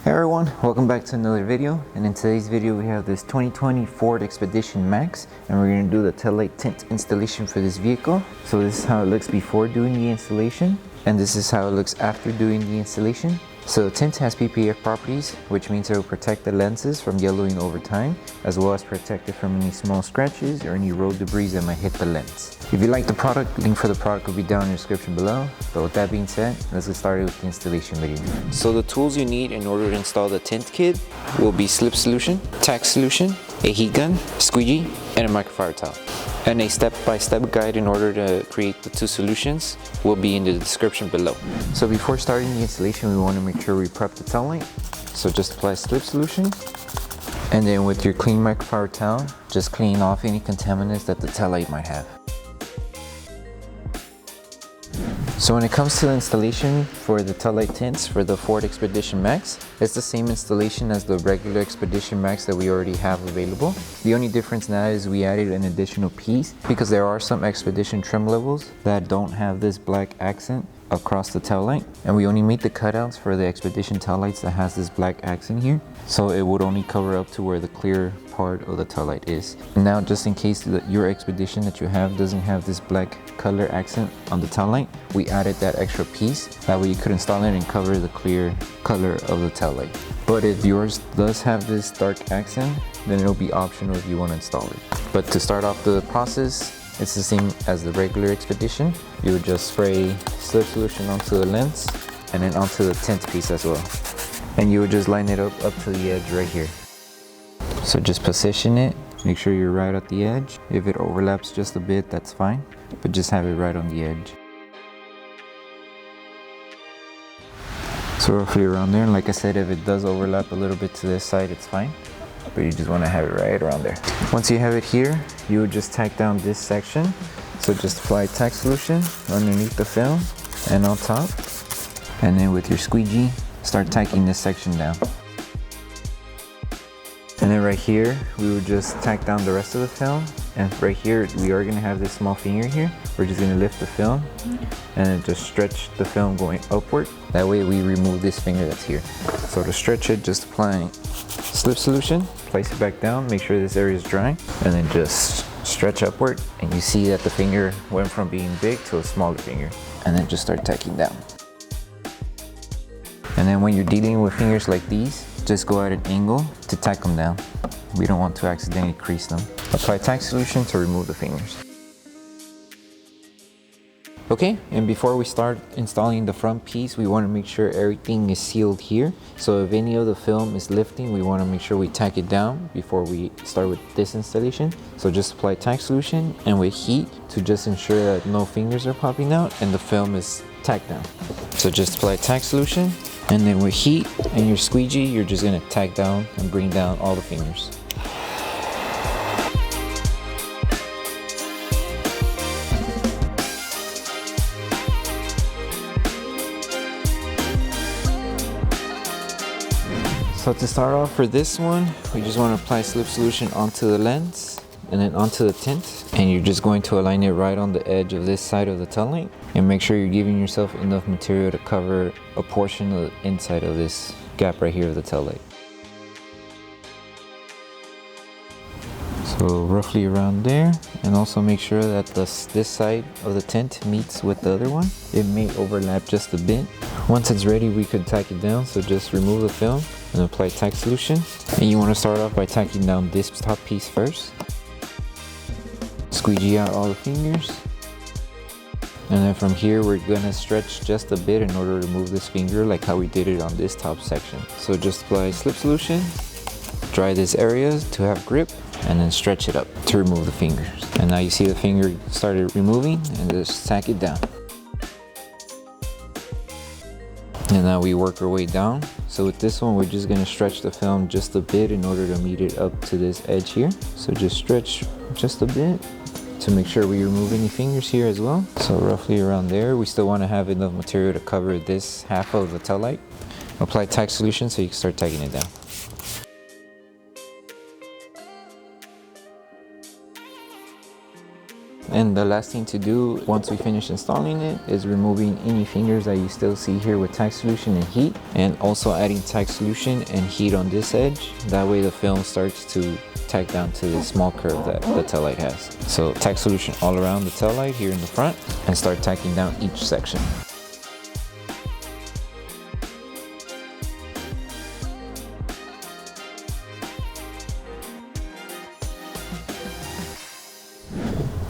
Hey everyone, welcome back to another video, and in today's video we have this 2020 Ford Expedition Max, and we're going to do the Taillight Tint installation for this vehicle. So this is how it looks before doing the installation, and this is how it looks after doing the installation. So tint has PPF properties, which means it will protect the lenses from yellowing over time, as well as protect it from any small scratches or any road debris that might hit the lens. If you like the product, link for the product will be down in the description below. But with that being said, let's get started with the installation video. So the tools you need in order to install the tint kit will be Slip Solution, Tack Solution, a heat gun, squeegee, and a microfiber towel. And a step-by-step guide in order to create the two solutions will be in the description below. So before starting the installation, we want to make sure we prep the tail light. So just apply Slip Solution, and then with your clean microfiber towel, just clean off any contaminants that the tail light might have. So when it comes to the installation for the Taillight tints for the Ford Expedition Max, it's the same installation as the regular Expedition Max that we already have available. The only difference now is we added an additional piece because there are some Expedition trim levels that don't have this black accent across the tail light, and we only made the cutouts for the Expedition tail lights that has this black accent here, so it would only cover up to where the clear part of the tail light is. Now, just in case your Expedition that you have doesn't have this black color accent on the tail light, we added that extra piece. That way you could install it and cover the clear color of the tail light. But if yours does have this dark accent, then it'll be optional if you want to install it. But to start off the process, it's the same as the regular Expedition. You would just spray Slip Solution onto the lens and then onto the tint piece as well. And you would just line it up to the edge right here. So just position it, make sure you're right at the edge. If it overlaps just a bit, that's fine, but just have it right on the edge. So roughly around there, and like I said, if it does overlap a little bit to this side, it's fine. But you just want to have it right around there. Once you have it here, you would just tack down this section. So just apply Tack Solution underneath the film and on top. And then with your squeegee, start tacking this section down. And then right here, we would just tack down the rest of the film. And right here, we are going to have this small finger here. We're just going to lift the film and then just stretch the film going upward. That way we remove this finger that's here. So to stretch it, just applying Slip Solution, place it back down, make sure this area is dry, and then just stretch upward. And you see that the finger went from being big to a smaller finger. And then just start tacking down. And then when you're dealing with fingers like these, just go at an angle to tack them down. We don't want to accidentally crease them. Apply Tack Solution to remove the fingers. Okay, and before we start installing the front piece, we want to make sure everything is sealed here. So if any of the film is lifting, we want to make sure we tack it down before we start with this installation. So just apply Tack Solution and with heat to just ensure that no fingers are popping out and the film is tacked down. So just apply Tack Solution, and then with heat and your squeegee, you're just going to tack down and bring down all the fingers. So to start off for this one, we just want to apply Slip Solution onto the lens and then onto the tint. And you're just going to align it right on the edge of this side of the tail light. And make sure you're giving yourself enough material to cover a portion of the inside of this gap right here of the tail light. So roughly around there, and also make sure that this side of the tint meets with the other one. It may overlap just a bit. Once it's ready, we could tack it down. So just remove the film and apply Tack Solution. And you want to start off by tacking down this top piece first. Squeegee out all the fingers. And then from here, we're gonna stretch just a bit in order to move this finger like how we did it on this top section. So just apply Slip Solution, dry this area to have grip, and then stretch it up to remove the fingers. And now you see the finger started removing, and just tack it down. And now we work our way down. So with this one, we're just gonna stretch the film just a bit in order to meet it up to this edge here. So just stretch just a bit to make sure we remove any fingers here as well. So roughly around there, we still want to have enough material to cover this half of the tail light. Apply Tack Solution so you can start tacking it down. And the last thing to do once we finish installing it is removing any fingers that you still see here with tack solution and heat, and also adding tack solution and heat on this edge. That way the film starts to tack down to the small curve that the tail light has. So tack solution all around the tail light here in the front and start tacking down each section.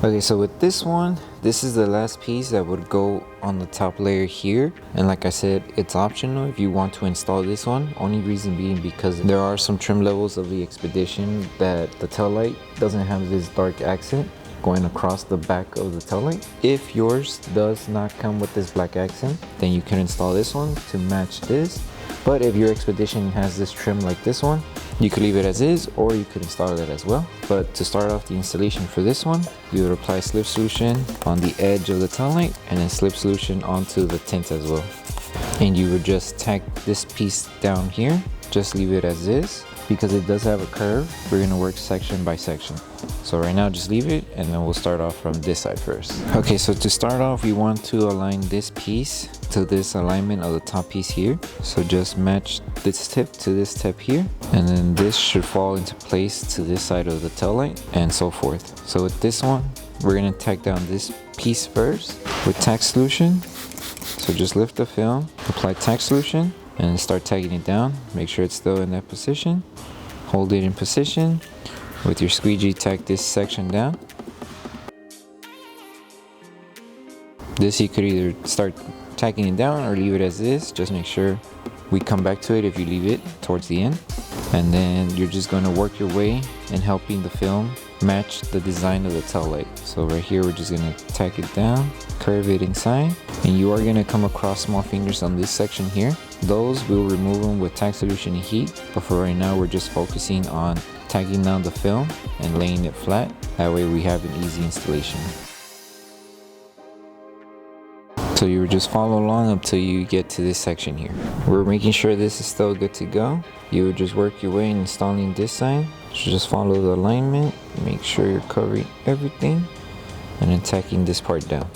Okay, so with this one, this is the last piece that would go on the top layer here. And like I said, it's optional if you want to install this one. Only reason being because there are some trim levels of the Expedition that the tail light doesn't have this dark accent going across the back of the tail light. If yours does not come with this black accent, then you can install this one to match this. But if your Expedition has this trim like this one, you could leave it as is, or you could install it as well. But to start off the installation for this one, you would apply slip solution on the edge of the tail light and then slip solution onto the tint as well. And you would just tack this piece down here, just leave it as is. Because it does have a curve, we're gonna work section by section. So right now just leave it, and then we'll start off from this side first. Okay, so to start off, we want to align this piece to this alignment of the top piece here. So just match this tip to this tip here, and then this should fall into place to this side of the tail light, and so forth. So with this one, we're gonna tack down this piece first with tack solution. So just lift the film, apply tack solution, and start tagging it down. Make sure it's still in that position. Hold it in position. With your squeegee, tack this section down. This you could either start tacking it down or leave it as is. Just make sure we come back to it if you leave it towards the end. And then you're just going to work your way in helping the film match the design of the tail light. So right here, we're just going to tack it down, curve it inside, and you are going to come across small fingers on this section here. Those we'll remove them with tack solution and heat, but for right now we're just focusing on tacking down the film and laying it flat. That way we have an easy installation. So you would just follow along up till you get to this section here. We're making sure this is still good to go. You would just work your way in installing this side. So just follow the alignment, make sure you're covering everything, and then tacking this part down.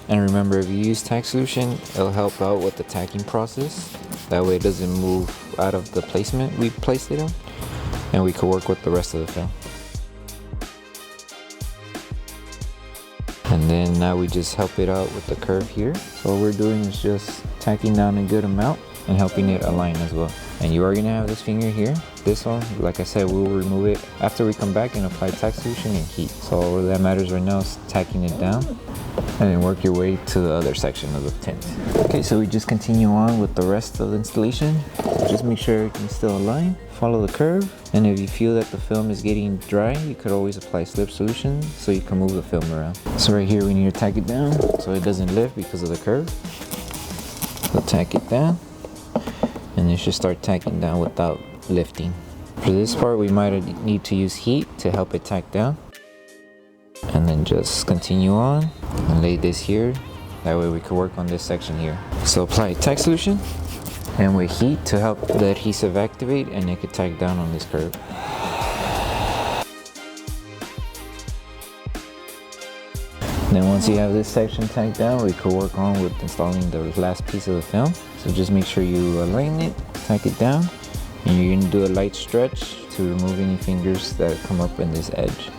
And remember, if you use tack solution, it'll help out with the tacking process. That way it doesn't move out of the placement we placed it on, and we could work with the rest of the film. And then now we just help it out with the curve here. So what we're doing is just tacking down a good amount and helping it align as well. And you are gonna have this finger here. This one, like I said, we'll remove it after we come back and apply tack solution and heat. So all that matters right now is tacking it down and then work your way to the other section of the tint. Okay, so we just continue on with the rest of the installation. Just make sure everything's still aligned, follow the curve, and if you feel that the film is getting dry, you could always apply slip solution so you can move the film around. So right here we need to tack it down so it doesn't lift because of the curve. So tack it down, and you should start tacking down without lifting. For this part, we might need to use heat to help it tack down. And then just continue on and lay this here. That way we can work on this section here. So apply tack solution and with heat to help the adhesive activate, and it could tack down on this curve. Then once you have this section tacked down, we could work on with installing the last piece of the film. So just make sure you align it, tack it down, and you're gonna do a light stretch to remove any fingers that come up in this edge.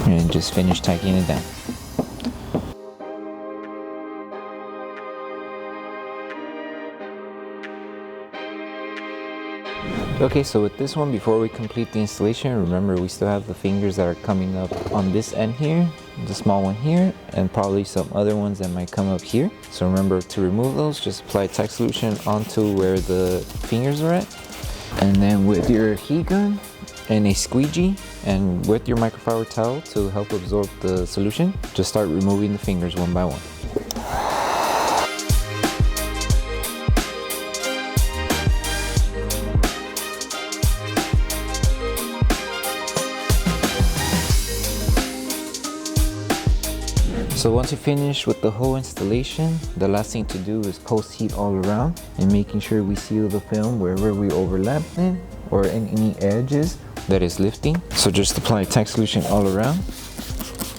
And just finish tacking it down. Okay, so with this one, before we complete the installation, remember we still have the fingers that are coming up on this end here, the small one here, and probably some other ones that might come up here. So remember to remove those, just apply tack solution onto where the fingers are at. And then with your heat gun and a squeegee and with your microfiber towel to help absorb the solution, just start removing the fingers one by one. So once you finish with the whole installation, the last thing to do is post heat all around and making sure we seal the film wherever we overlapped it or in any edges that is lifting. So just apply tack solution all around.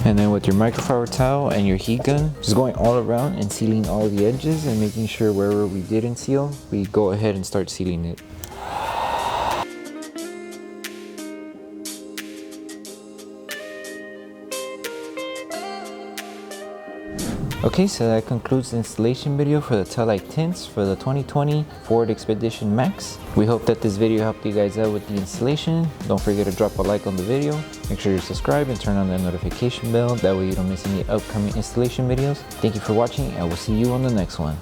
And then with your microfiber towel and your heat gun, just going all around and sealing all the edges and making sure wherever we didn't seal, we go ahead and start sealing it. Okay, so that concludes the installation video for the Taillight tints for the 2020 Ford Expedition Max. We hope that this video helped you guys out with the installation. Don't forget to drop a like on the video. Make sure you subscribe and turn on the notification bell. That way you don't miss any upcoming installation videos. Thank you for watching, and we'll see you on the next one.